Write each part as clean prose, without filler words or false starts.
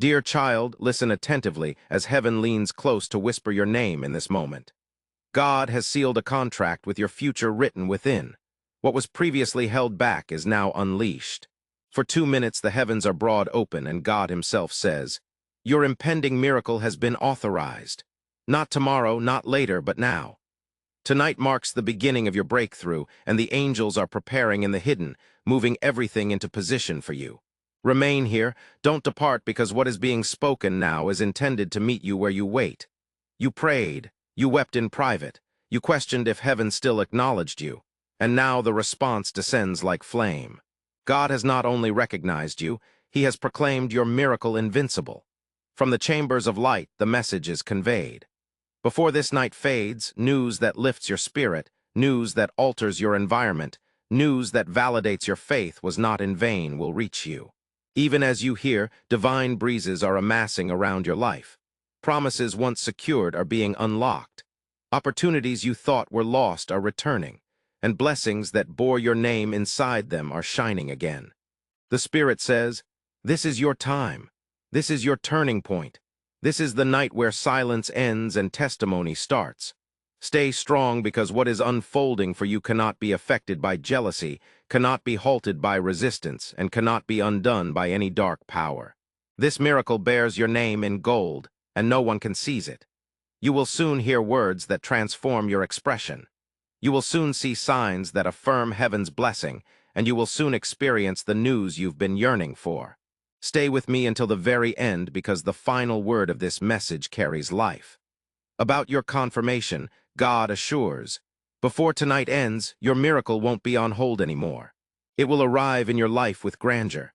Dear child, listen attentively as heaven leans close to whisper your name in this moment. God has sealed a contract with your future written within. What was previously held back is now unleashed. For 2 minutes the heavens are broad open and God himself says, "Your impending miracle has been authorized. Not tomorrow, not later, but now." Tonight marks the beginning of your breakthrough, and the angels are preparing in the hidden, moving everything into position for you. Remain here, don't depart, because what is being spoken now is intended to meet you where you wait. You prayed, you wept in private, you questioned if heaven still acknowledged you, and now the response descends like flame. God has not only recognized you, he has proclaimed your miracle invincible. From the chambers of light, the message is conveyed. Before this night fades, news that lifts your spirit, news that alters your environment, news that validates your faith was not in vain will reach you. Even as you hear, divine breezes are amassing around your life. Promises once secured are being unlocked. Opportunities you thought were lost are returning, and blessings that bore your name inside them are shining again. The Spirit says, "This is your time. This is your turning point. This is the night where silence ends and testimony starts. Stay strong, because what is unfolding for you cannot be affected by jealousy, cannot be halted by resistance, and cannot be undone by any dark power. This miracle bears your name in gold, and no one can seize it. You will soon hear words that transform your expression. You will soon see signs that affirm heaven's blessing, and you will soon experience the news you've been yearning for. Stay with me until the very end, because the final word of this message carries life. About your confirmation, God assures, before tonight ends, your miracle won't be on hold anymore. It will arrive in your life with grandeur.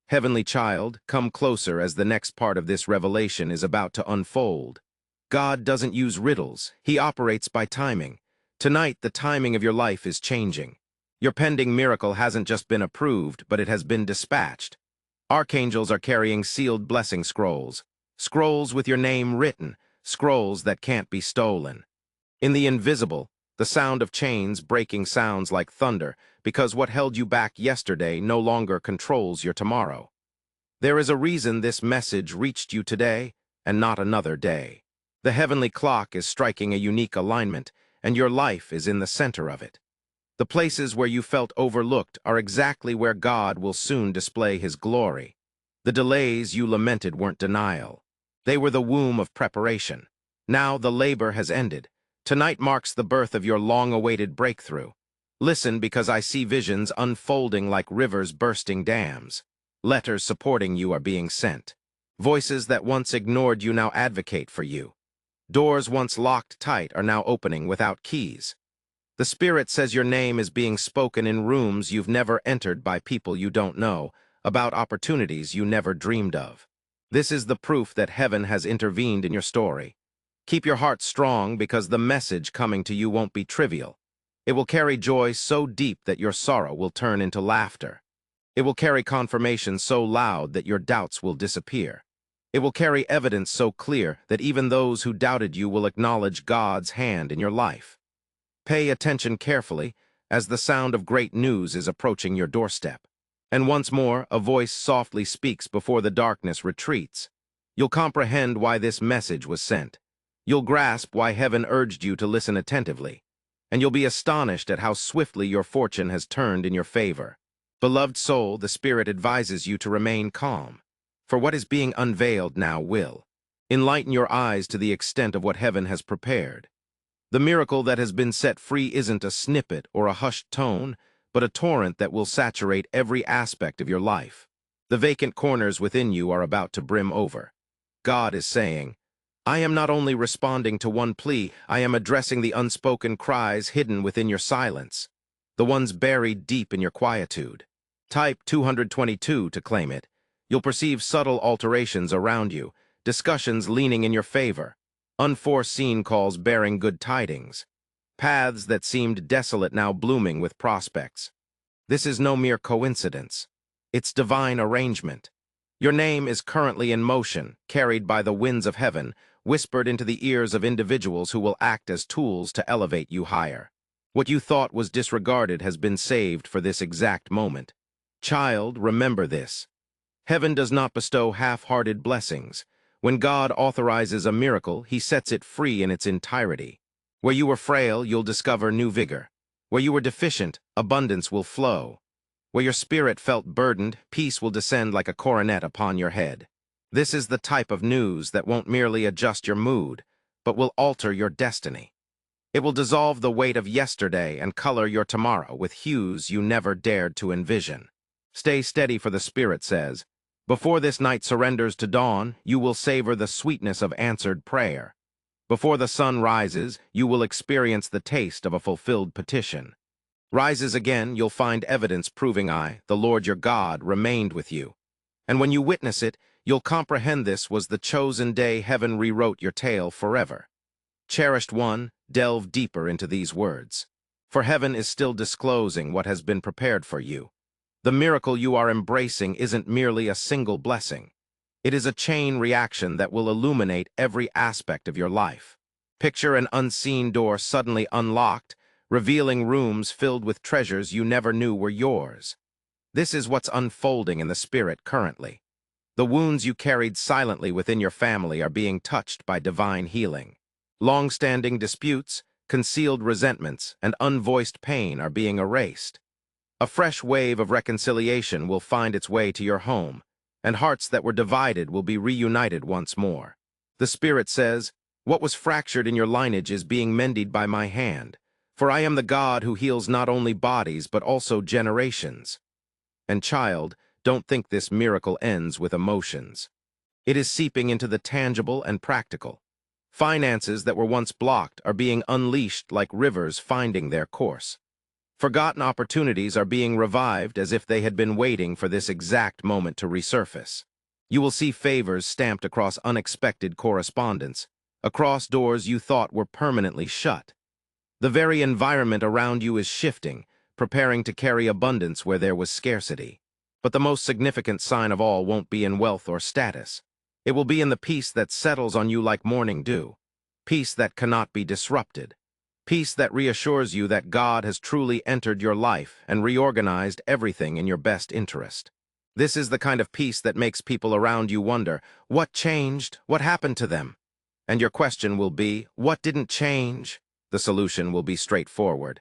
Heavenly child, come closer, as the next part of this revelation is about to unfold. God doesn't use riddles, he operates by timing. Tonight, the timing of your life is changing. Your pending miracle hasn't just been approved, but it has been dispatched. Archangels are carrying sealed blessing scrolls, scrolls with your name written, scrolls that can't be stolen. In the invisible, the sound of chains breaking sounds like thunder, because what held you back yesterday no longer controls your tomorrow. There is a reason this message reached you today, and not another day. The heavenly clock is striking a unique alignment, and your life is in the center of it. The places where you felt overlooked are exactly where God will soon display his glory. The delays you lamented weren't denial. They were the womb of preparation. Now the labor has ended. Tonight marks the birth of your long-awaited breakthrough. Listen, because I see visions unfolding like rivers bursting dams. Letters supporting you are being sent. Voices that once ignored you now advocate for you. Doors once locked tight are now opening without keys. The Spirit says your name is being spoken in rooms you've never entered by people you don't know, about opportunities you never dreamed of. This is the proof that heaven has intervened in your story. Keep your heart strong, because the message coming to you won't be trivial. It will carry joy so deep that your sorrow will turn into laughter. It will carry confirmation so loud that your doubts will disappear. It will carry evidence so clear that even those who doubted you will acknowledge God's hand in your life. Pay attention carefully, as the sound of great news is approaching your doorstep. And once more, a voice softly speaks before the darkness retreats. You'll comprehend why this message was sent. You'll grasp why heaven urged you to listen attentively. And you'll be astonished at how swiftly your fortune has turned in your favor. Beloved soul, the Spirit advises you to remain calm, for what is being unveiled now will enlighten your eyes to the extent of what heaven has prepared. The miracle that has been set free isn't a snippet or a hushed tone, but a torrent that will saturate every aspect of your life. The vacant corners within you are about to brim over. God is saying, I am not only responding to one plea, I am addressing the unspoken cries hidden within your silence, the ones buried deep in your quietude. Type 222 to claim it. You'll perceive subtle alterations around you, discussions leaning in your favor, unforeseen calls bearing good tidings, paths that seemed desolate now blooming with prospects. This is no mere coincidence. It's divine arrangement. Your name is currently in motion, carried by the winds of heaven, whispered into the ears of individuals who will act as tools to elevate you higher. What you thought was disregarded has been saved for this exact moment. Child, remember this. Heaven does not bestow half-hearted blessings. When God authorizes a miracle, he sets it free in its entirety. Where you were frail, you'll discover new vigor. Where you were deficient, abundance will flow. Where your spirit felt burdened, peace will descend like a coronet upon your head. This is the type of news that won't merely adjust your mood, but will alter your destiny. It will dissolve the weight of yesterday and color your tomorrow with hues you never dared to envision. Stay steady, for the Spirit says, before this night surrenders to dawn, you will savor the sweetness of answered prayer. Before the sun rises, you will experience the taste of a fulfilled petition. Rises again, you'll find evidence proving I, the Lord your God, remained with you. And when you witness it, you'll comprehend this was the chosen day heaven rewrote your tale forever. Cherished one, delve deeper into these words. For heaven is still disclosing what has been prepared for you. The miracle you are embracing isn't merely a single blessing. It is a chain reaction that will illuminate every aspect of your life. Picture an unseen door suddenly unlocked, revealing rooms filled with treasures you never knew were yours. This is what's unfolding in the Spirit currently. The wounds you carried silently within your family are being touched by divine healing. Long-standing disputes, concealed resentments, and unvoiced pain are being erased. A fresh wave of reconciliation will find its way to your home, and hearts that were divided will be reunited once more. The Spirit says, what was fractured in your lineage is being mended by my hand, for I am the God who heals not only bodies but also generations. And child, don't think this miracle ends with emotions. It is seeping into the tangible and practical. Finances that were once blocked are being unleashed like rivers finding their course. Forgotten opportunities are being revived as if they had been waiting for this exact moment to resurface. You will see favors stamped across unexpected correspondence, across doors you thought were permanently shut. The very environment around you is shifting, preparing to carry abundance where there was scarcity. But the most significant sign of all won't be in wealth or status. It will be in the peace that settles on you like morning dew, peace that cannot be disrupted. Peace that reassures you that God has truly entered your life and reorganized everything in your best interest. This is the kind of peace that makes people around you wonder, what changed? What happened to them? And your question will be, what didn't change? The solution will be straightforward.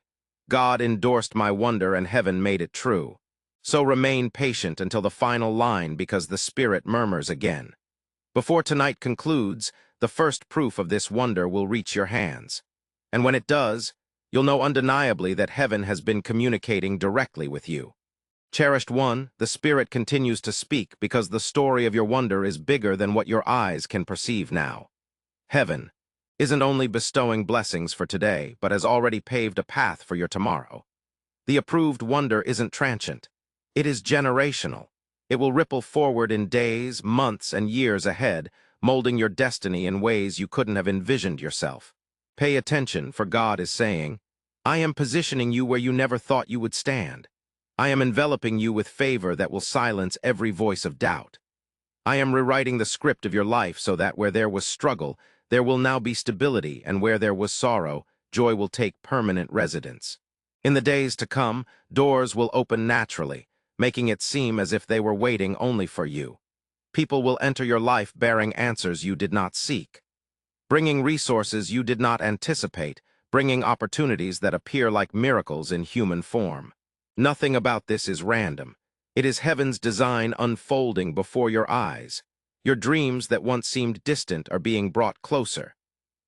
God endorsed my wonder and heaven made it true. So remain patient until the final line, because the Spirit murmurs again. Before tonight concludes, the first proof of this wonder will reach your hands. And when it does, you'll know undeniably that heaven has been communicating directly with you. Cherished one, the Spirit continues to speak because the story of your wonder is bigger than what your eyes can perceive now. Heaven isn't only bestowing blessings for today, but has already paved a path for your tomorrow. The approved wonder isn't transient. It is generational. It will ripple forward in days, months, and years ahead, molding your destiny in ways you couldn't have envisioned yourself. Pay attention, for God is saying, I am positioning you where you never thought you would stand. I am enveloping you with favor that will silence every voice of doubt. I am rewriting the script of your life so that where there was struggle, there will now be stability, and where there was sorrow, joy will take permanent residence. In the days to come, doors will open naturally, making it seem as if they were waiting only for you. People will enter your life bearing answers you did not seek, bringing resources you did not anticipate, bringing opportunities that appear like miracles in human form. Nothing about this is random. It is heaven's design unfolding before your eyes. Your dreams that once seemed distant are being brought closer.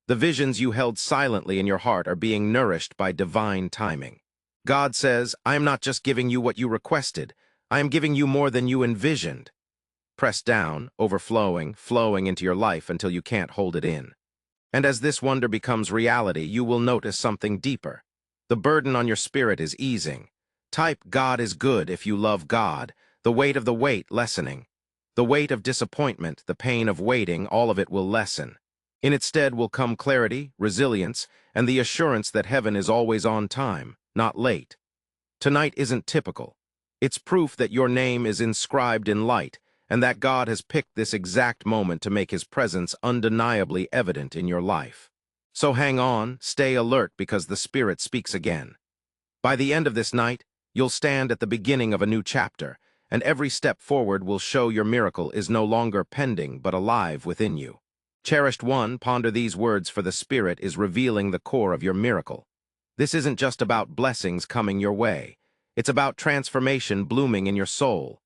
The visions you held silently in your heart are being nourished by divine timing. God says, I am not just giving you what you requested, I am giving you more than you envisioned. Pressed down, overflowing, flowing into your life until you can't hold it in. And as this wonder becomes reality, you will notice something deeper. The burden on your spirit is easing. Type God is good if you love God, the weight of the weight lessening. The weight of disappointment, the pain of waiting, all of it will lessen. In its stead will come clarity, resilience, and the assurance that heaven is always on time, not late. Tonight isn't typical. It's proof that your name is inscribed in light, and that God has picked this exact moment to make his presence undeniably evident in your life. So hang on, stay alert, because the Spirit speaks again. By the end of this night, you'll stand at the beginning of a new chapter, and every step forward will show your miracle is no longer pending but alive within you. Cherished one, ponder these words, for the Spirit is revealing the core of your miracle. This isn't just about blessings coming your way. It's about transformation blooming in your soul.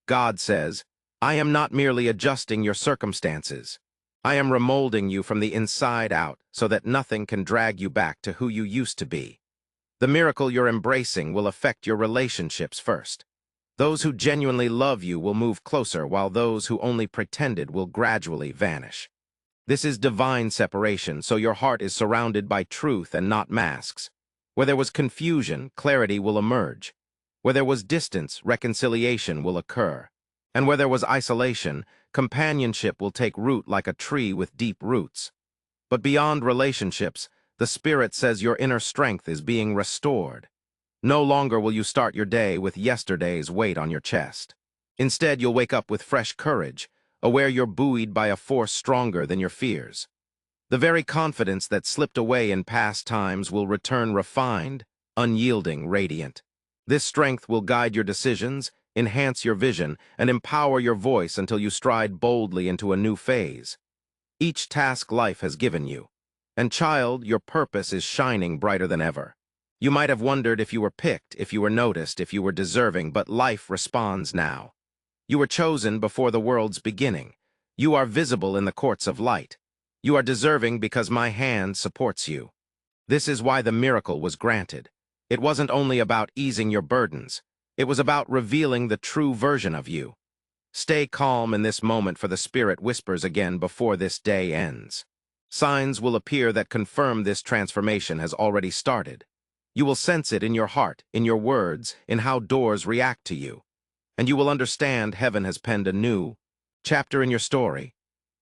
God says, I am not merely adjusting your circumstances. I am remolding you from the inside out so that nothing can drag you back to who you used to be. The miracle you're embracing will affect your relationships first. Those who genuinely love you will move closer, while those who only pretended will gradually vanish. This is divine separation, so your heart is surrounded by truth and not masks. Where there was confusion, clarity will emerge. Where there was distance, reconciliation will occur. And where there was isolation, companionship will take root like a tree with deep roots. But beyond relationships, the Spirit says your inner strength is being restored. No longer will you start your day with yesterday's weight on your chest. Instead, you'll wake up with fresh courage, aware you're buoyed by a force stronger than your fears. The very confidence that slipped away in past times will return refined, unyielding, radiant. This strength will guide your decisions, enhance your vision, and empower your voice until you stride boldly into a new phase. Each task life has given you. And child, your purpose is shining brighter than ever. You might have wondered if you were picked, if you were noticed, if you were deserving, but life responds now. You were chosen before the world's beginning. You are visible in the courts of light. You are deserving because my hand supports you. This is why the miracle was granted. It wasn't only about easing your burdens. It was about revealing the true version of you. Stay calm in this moment, for the Spirit whispers again before this day ends. Signs will appear that confirm this transformation has already started. You will sense it in your heart, in your words, in how doors react to you. And you will understand heaven has penned a new chapter in your story.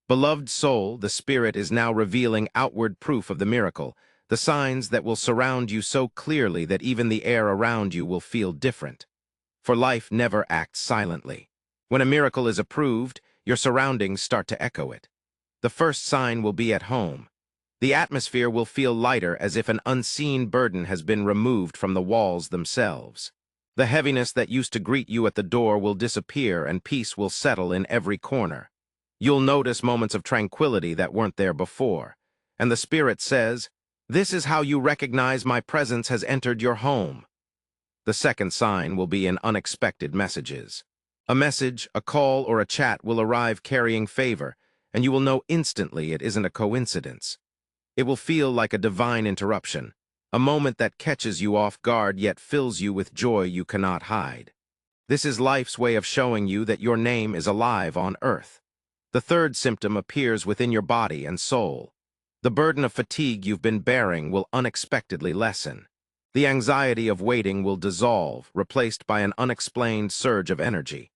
Beloved soul, the Spirit is now revealing outward proof of the miracle, the signs that will surround you so clearly that even the air around you will feel different. For life never acts silently. When a miracle is approved, your surroundings start to echo it. The first sign will be at home. The atmosphere will feel lighter, as if an unseen burden has been removed from the walls themselves. The heaviness that used to greet you at the door will disappear, and peace will settle in every corner. You'll notice moments of tranquility that weren't there before. And the Spirit says, this is how you recognize my presence has entered your home. The second sign will be in unexpected messages. A message, a call, or a chat will arrive carrying favor, and you will know instantly it isn't a coincidence. It will feel like a divine interruption, a moment that catches you off guard yet fills you with joy you cannot hide. This is life's way of showing you that your name is alive on earth. The third symptom appears within your body and soul. The burden of fatigue you've been bearing will unexpectedly lessen. The anxiety of waiting will dissolve, replaced by an unexplained surge of energy.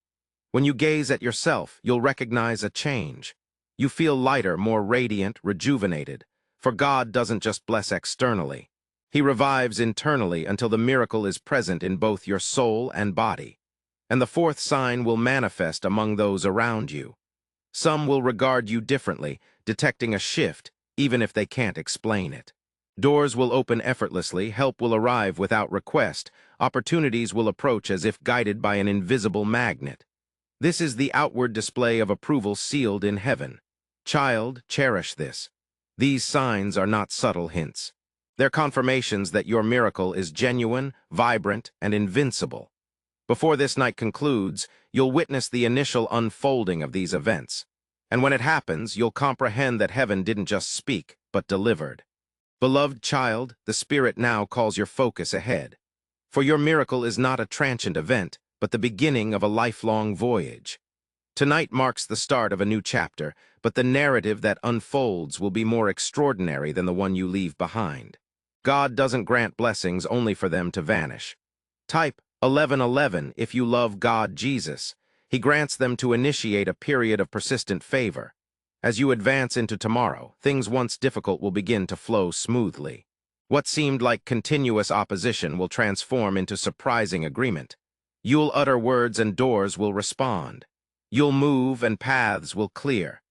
When you gaze at yourself, you'll recognize a change. You feel lighter, more radiant, rejuvenated. For God doesn't just bless externally. He revives internally until the miracle is present in both your soul and body. And the fourth sign will manifest among those around you. Some will regard you differently, detecting a shift, even if they can't explain it. Doors will open effortlessly, help will arrive without request, opportunities will approach as if guided by an invisible magnet. This is the outward display of approval sealed in heaven. Child, cherish this. These signs are not subtle hints. They're confirmations that your miracle is genuine, vibrant, and invincible. Before this night concludes, you'll witness the initial unfolding of these events. And when it happens, you'll comprehend that heaven didn't just speak, but delivered. Beloved child, the Spirit now calls your focus ahead. For your miracle is not a transient event, but the beginning of a lifelong voyage. Tonight marks the start of a new chapter, but the narrative that unfolds will be more extraordinary than the one you leave behind. God doesn't grant blessings only for them to vanish. Type 1111 if you love God Jesus. He grants them to initiate a period of persistent favor. As you advance into tomorrow, things once difficult will begin to flow smoothly. What seemed like continuous opposition will transform into surprising agreement. You'll utter words and doors will respond. You'll move and paths will clear.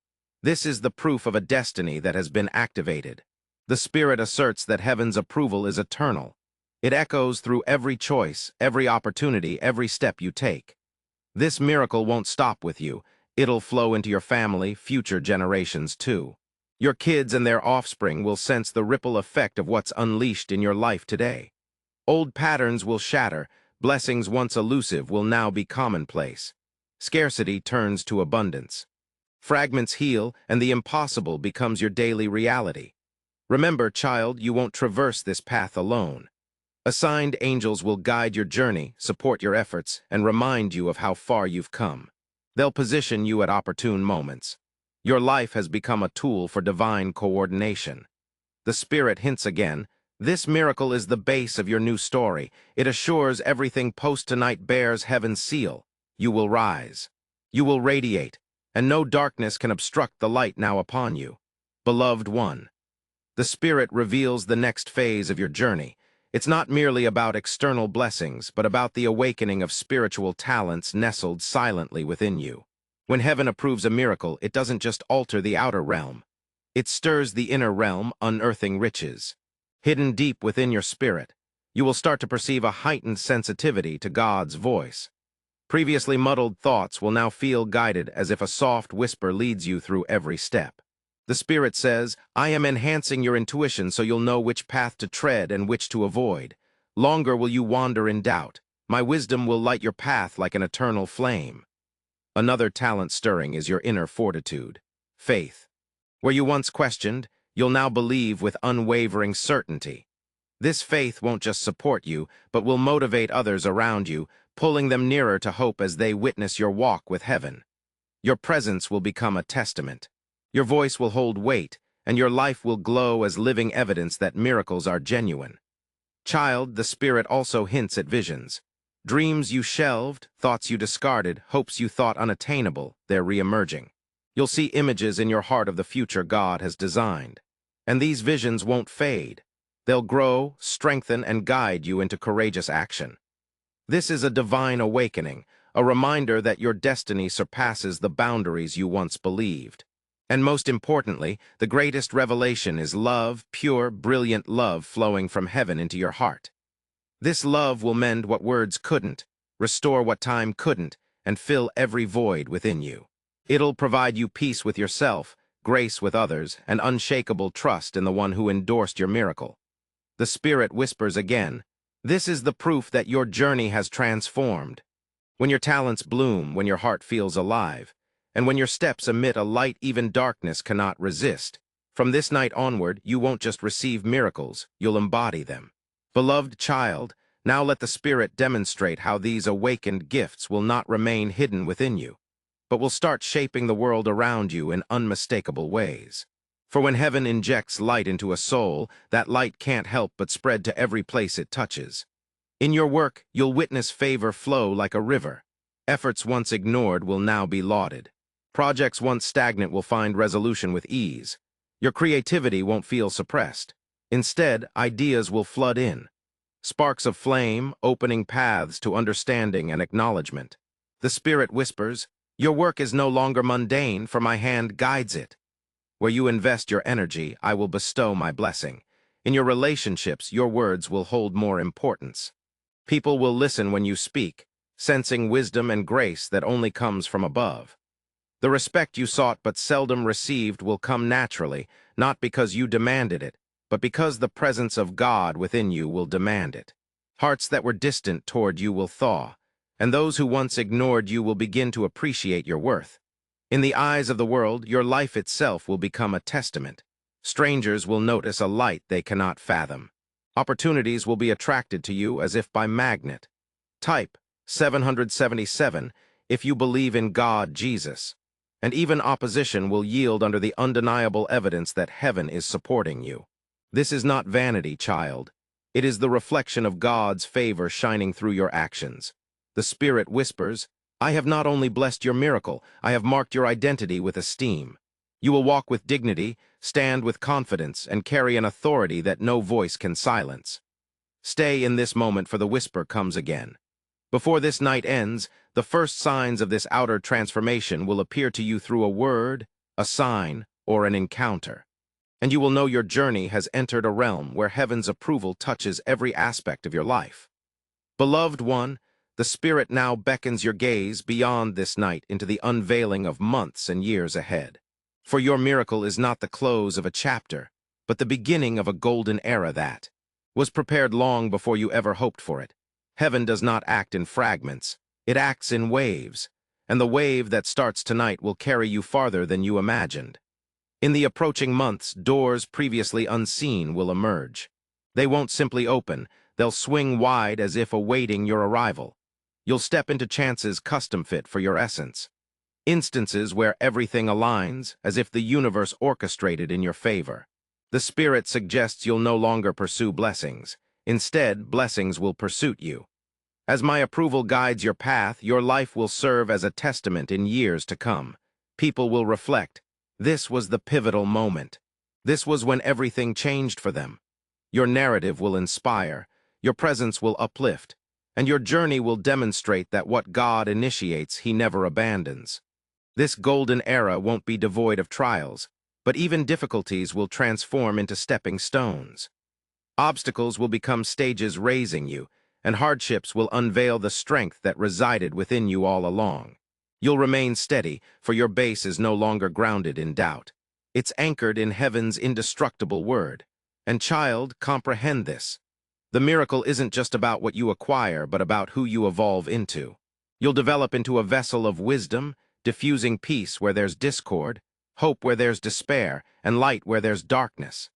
This is the proof of a destiny that has been activated. The Spirit asserts that heaven's approval is eternal. It echoes through every choice, every opportunity, every step you take. This miracle won't stop with you. It'll flow into your family, future generations too. Your kids and their offspring will sense the ripple effect of what's unleashed in your life today. Old patterns will shatter, blessings once elusive will now be commonplace. Scarcity turns to abundance. Fragments heal, and the impossible becomes your daily reality. Remember, child, you won't traverse this path alone. Assigned angels will guide your journey, support your efforts, and remind you of how far you've come. They'll position you at opportune moments. Your life has become a tool for divine coordination. The Spirit hints again, this miracle is the base of your new story. It assures everything post-tonight bears heaven's seal. You will rise. You will radiate, and no darkness can obstruct the light now upon you. Beloved one, the Spirit reveals the next phase of your journey. It's not merely about external blessings, but about the awakening of spiritual talents nestled silently within you. When heaven approves a miracle, it doesn't just alter the outer realm. It stirs the inner realm, unearthing riches. Hidden deep within your spirit, you will start to perceive a heightened sensitivity to God's voice. Previously muddled thoughts will now feel guided as if a soft whisper leads you through every step. The Spirit says, I am enhancing your intuition so you'll know which path to tread and which to avoid. Longer will you wander in doubt. My wisdom will light your path like an eternal flame. Another talent stirring is your inner fortitude, faith. Where you once questioned, you'll now believe with unwavering certainty. This faith won't just support you, but will motivate others around you, pulling them nearer to hope as they witness your walk with heaven. Your presence will become a testament. Your voice will hold weight, and your life will glow as living evidence that miracles are genuine. Child, the Spirit also hints at visions. Dreams you shelved, thoughts you discarded, hopes you thought unattainable, they're re-emerging. You'll see images in your heart of the future God has designed. And these visions won't fade. They'll grow, strengthen, and guide you into courageous action. This is a divine awakening, a reminder that your destiny surpasses the boundaries you once believed. And most importantly, the greatest revelation is love, pure, brilliant love flowing from heaven into your heart. This love will mend what words couldn't, restore what time couldn't, and fill every void within you. It'll provide you peace with yourself, grace with others, and unshakable trust in the one who endorsed your miracle. The Spirit whispers again, this is the proof that your journey has transformed. When your talents bloom, when your heart feels alive, and when your steps emit a light even darkness cannot resist, from this night onward, you won't just receive miracles, you'll embody them. Beloved child, now let the Spirit demonstrate how these awakened gifts will not remain hidden within you, but will start shaping the world around you in unmistakable ways. For when heaven injects light into a soul, that light can't help but spread to every place it touches. In your work, you'll witness favor flow like a river. Efforts once ignored will now be lauded. Projects once stagnant will find resolution with ease. Your creativity won't feel suppressed. Instead, ideas will flood in. Sparks of flame, opening paths to understanding and acknowledgement. The Spirit whispers, your work is no longer mundane, for my hand guides it. Where you invest your energy, I will bestow my blessing. In your relationships, your words will hold more importance. People will listen when you speak, sensing wisdom and grace that only comes from above. The respect you sought but seldom received will come naturally, not because you demanded it, but because the presence of God within you will demand it. Hearts that were distant toward you will thaw, and those who once ignored you will begin to appreciate your worth. In the eyes of the world, your life itself will become a testament. Strangers will notice a light they cannot fathom. Opportunities will be attracted to you as if by magnet. Type 777 if you believe in God, Jesus. And even opposition will yield under the undeniable evidence that heaven is supporting you. This is not vanity, child. It is the reflection of God's favor shining through your actions. The Spirit whispers, I have not only blessed your miracle, I have marked your identity with esteem. You will walk with dignity, stand with confidence, and carry an authority that no voice can silence. Stay in this moment, for the whisper comes again. Before this night ends, the first signs of this outer transformation will appear to you through a word, a sign, or an encounter. And you will know your journey has entered a realm where heaven's approval touches every aspect of your life. Beloved one, The Spirit now beckons your gaze beyond this night into the unveiling of months and years ahead. For your miracle is not the close of a chapter, but the beginning of a golden era that was prepared long before you ever hoped for it. Heaven does not act in fragments, it acts in waves, and the wave that starts tonight will carry you farther than you imagined. In the approaching months, doors previously unseen will emerge. They won't simply open, they'll swing wide as if awaiting your arrival. You'll step into chances custom fit for your essence. Instances where everything aligns, as if the universe orchestrated in your favor. The Spirit suggests you'll no longer pursue blessings. Instead, blessings will pursue you. As my approval guides your path, your life will serve as a testament in years to come. People will reflect. This was the pivotal moment. This was when everything changed for them. Your narrative will inspire, your presence will uplift, and your journey will demonstrate that what God initiates, He never abandons. This golden era won't be devoid of trials, but even difficulties will transform into stepping stones. Obstacles will become stages raising you, and hardships will unveil the strength that resided within you all along. You'll remain steady, for your base is no longer grounded in doubt. It's anchored in heaven's indestructible word. And child, comprehend this. The miracle isn't just about what you acquire, but about who you evolve into. You'll develop into a vessel of wisdom, diffusing peace where there's discord, hope where there's despair, and light where there's darkness.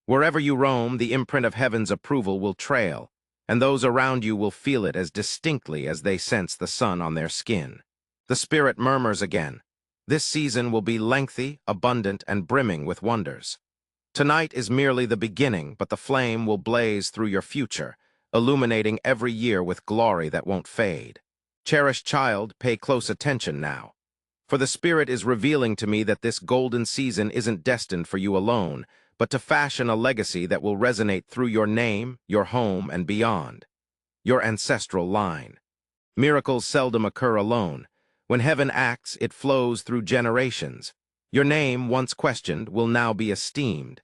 Wherever you roam, the imprint of heaven's approval will trail, and those around you will feel it as distinctly as they sense the sun on their skin. The Spirit murmurs again. This season will be lengthy, abundant, and brimming with wonders. Tonight is merely the beginning, but the flame will blaze through your future, illuminating every year with glory that won't fade. Cherished child, pay close attention now. For the Spirit is revealing to me that this golden season isn't destined for you alone, but to fashion a legacy that will resonate through your name, your home, and beyond. Your ancestral line. Miracles seldom occur alone. When heaven acts, it flows through generations. Your name, once questioned, will now be esteemed.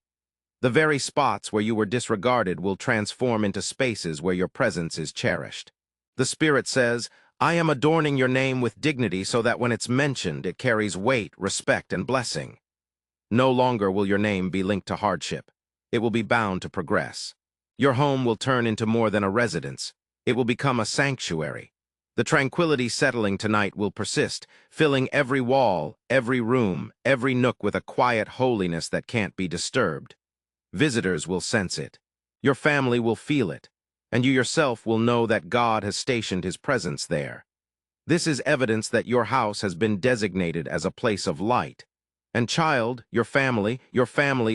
The very spots where you were disregarded will transform into spaces where your presence is cherished. The Spirit says, I am adorning your name with dignity so that when it's mentioned, it carries weight, respect, and blessing. No longer will your name be linked to hardship. It will be bound to progress. Your home will turn into more than a residence. It will become a sanctuary. The tranquility settling tonight will persist, filling every wall, every room, every nook with a quiet holiness that can't be disturbed. Visitors will sense it. Your family will feel it. And you yourself will know that God has stationed His presence there. This is evidence that your house has been designated as a place of light. And child, your family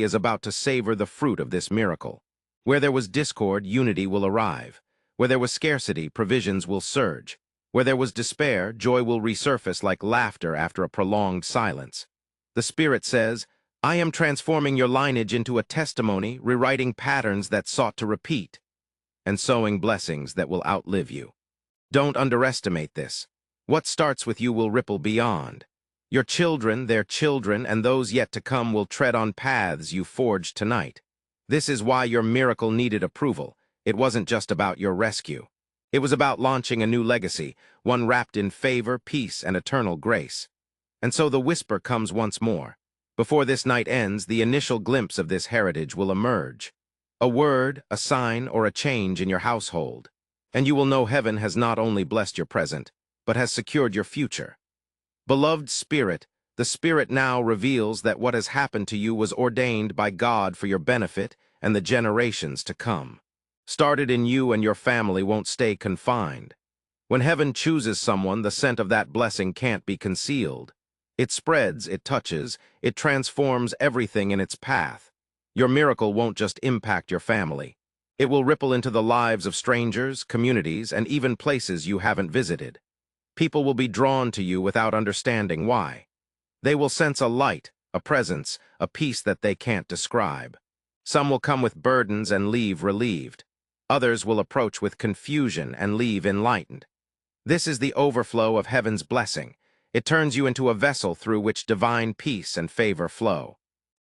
is about to savor the fruit of this miracle. Where there was discord, unity will arrive. Where there was scarcity, provisions will surge. Where there was despair, joy will resurface like laughter after a prolonged silence. The Spirit says, I am transforming your lineage into a testimony, rewriting patterns that sought to repeat, and sowing blessings that will outlive you. Don't underestimate this. What starts with you will ripple beyond. Your children, their children, and those yet to come will tread on paths you forged tonight. This is why your miracle needed approval. It wasn't just about your rescue. It was about launching a new legacy, one wrapped in favor, peace, and eternal grace. And so the whisper comes once more. Before this night ends, the initial glimpse of this heritage will emerge. A word, a sign, or a change in your household. And you will know heaven has not only blessed your present, but has secured your future. Beloved Spirit, the Spirit now reveals that what has happened to you was ordained by God for your benefit and the generations to come. Started in you and your family won't stay confined. When heaven chooses someone, the scent of that blessing can't be concealed. It spreads, it touches, it transforms everything in its path. Your miracle won't just impact your family. It will ripple into the lives of strangers, communities, and even places you haven't visited. People will be drawn to you without understanding why. They will sense a light, a presence, a peace that they can't describe. Some will come with burdens and leave relieved. Others will approach with confusion and leave enlightened. This is the overflow of heaven's blessing. It turns you into a vessel through which divine peace and favor flow.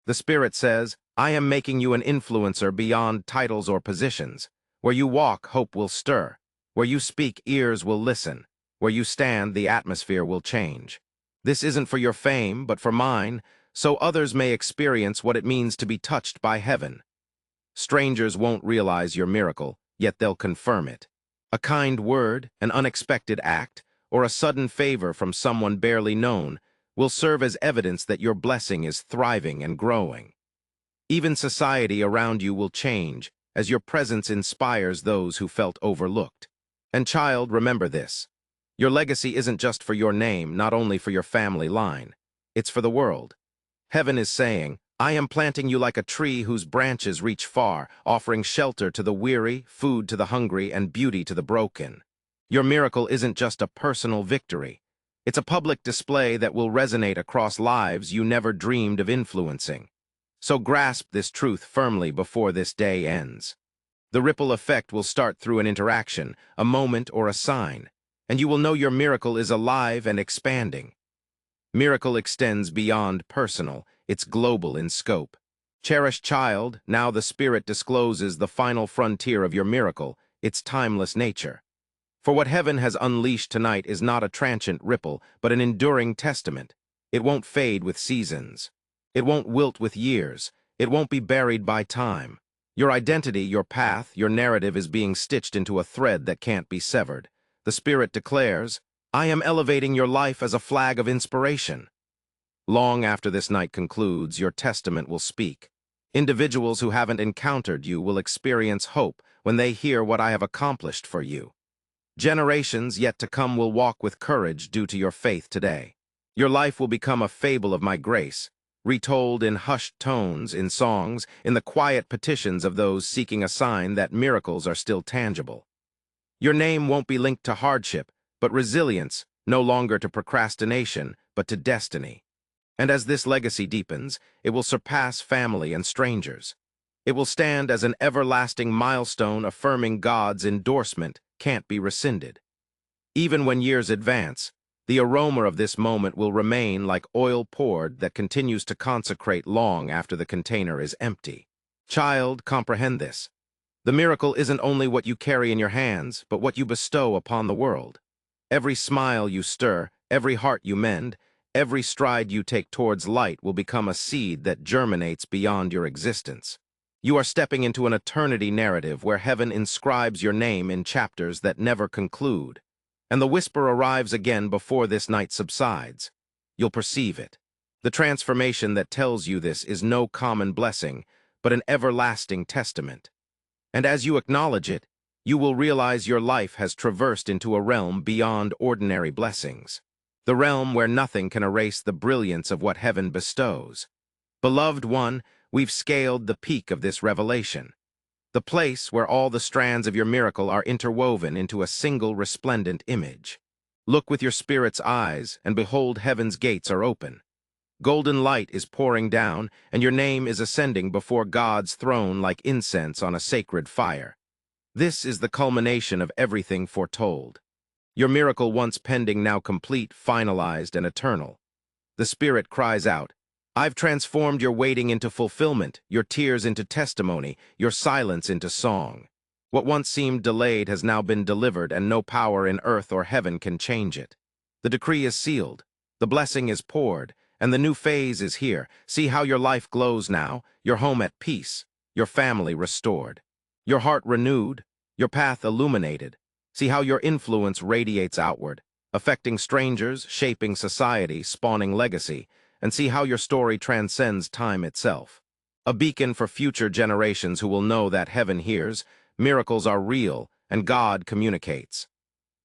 The Spirit says, I am making you an influencer beyond titles or positions. Where you walk, hope will stir. Where you speak, ears will listen. Where you stand, the atmosphere will change. This isn't for your fame, but for mine, so others may experience what it means to be touched by heaven. Strangers won't realize your miracle, yet they'll confirm it. A kind word, an unexpected act, or a sudden favor from someone barely known will serve as evidence that your blessing is thriving and growing. Even society around you will change as your presence inspires those who felt overlooked. And child, remember this. Your legacy isn't just for your name, not only for your family line. It's for the world. Heaven is saying, I am planting you like a tree whose branches reach far, offering shelter to the weary, food to the hungry, and beauty to the broken. Your miracle isn't just a personal victory. It's a public display that will resonate across lives you never dreamed of influencing. So grasp this truth firmly before this day ends. The ripple effect will start through an interaction, a moment, or a sign, and you will know your miracle is alive and expanding. Miracle extends beyond personal, it's global in scope. Cherished child, now the Spirit discloses the final frontier of your miracle, its timeless nature. For what heaven has unleashed tonight is not a transient ripple, but an enduring testament. It won't fade with seasons. It won't wilt with years. It won't be buried by time. Your identity, your path, your narrative is being stitched into a thread that can't be severed. The Spirit declares, I am elevating your life as a flag of inspiration. Long after this night concludes, your testament will speak. Individuals who haven't encountered you will experience hope when they hear what I have accomplished for you. Generations yet to come will walk with courage due to your faith today. Your life will become a fable of my grace, retold in hushed tones, in songs, in the quiet petitions of those seeking a sign that miracles are still tangible. Your name won't be linked to hardship, but resilience, no longer to procrastination, but to destiny. And as this legacy deepens, it will surpass family and strangers. It will stand as an everlasting milestone affirming God's endorsement can't be rescinded. Even when years advance, the aroma of this moment will remain like oil poured that continues to consecrate long after the container is empty. Child, comprehend this. The miracle isn't only what you carry in your hands, but what you bestow upon the world. Every smile you stir, every heart you mend, every stride you take towards light will become a seed that germinates beyond your existence. You are stepping into an eternity narrative where heaven inscribes your name in chapters that never conclude. And the whisper arrives again before this night subsides. You'll perceive it. The transformation that tells you this is no common blessing, but an everlasting testament. And as you acknowledge it, you will realize your life has traversed into a realm beyond ordinary blessings. The realm where nothing can erase the brilliance of what heaven bestows. Beloved one, we've scaled the peak of this revelation. The place where all the strands of your miracle are interwoven into a single resplendent image. Look with your spirit's eyes, and behold, heaven's gates are open. Golden light is pouring down, and your name is ascending before God's throne like incense on a sacred fire. This is the culmination of everything foretold. Your miracle once pending, now complete, finalized, and eternal. The Spirit cries out, I've transformed your waiting into fulfillment, your tears into testimony, your silence into song. What once seemed delayed has now been delivered, and no power in earth or heaven can change it. The decree is sealed, the blessing is poured, and the new phase is here. See how your life glows now, your home at peace, your family restored, your heart renewed, your path illuminated. See how your influence radiates outward, affecting strangers, shaping society, spawning legacy, and see how your story transcends time itself. A beacon for future generations who will know that heaven hears, miracles are real, and God communicates.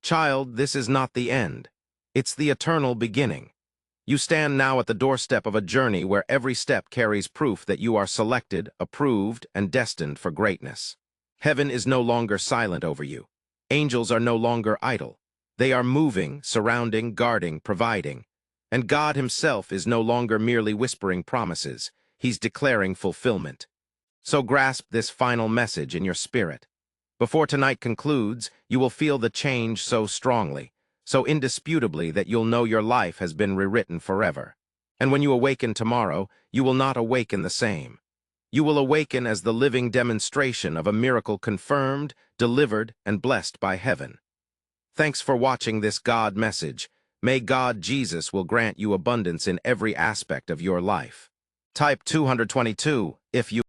Child, this is not the end. It's the eternal beginning. You stand now at the doorstep of a journey where every step carries proof that you are selected, approved, and destined for greatness. Heaven is no longer silent over you. Angels are no longer idle. They are moving, surrounding, guarding, providing. And God himself is no longer merely whispering promises. He's declaring fulfillment. So grasp this final message in your spirit. Before tonight concludes, you will feel the change so strongly, so indisputably that you'll know your life has been rewritten forever. And when you awaken tomorrow, you will not awaken the same. You will awaken as the living demonstration of a miracle confirmed, delivered, and blessed by heaven. Thanks for watching this God message. May God Jesus will grant you abundance in every aspect of your life. Type 222 if you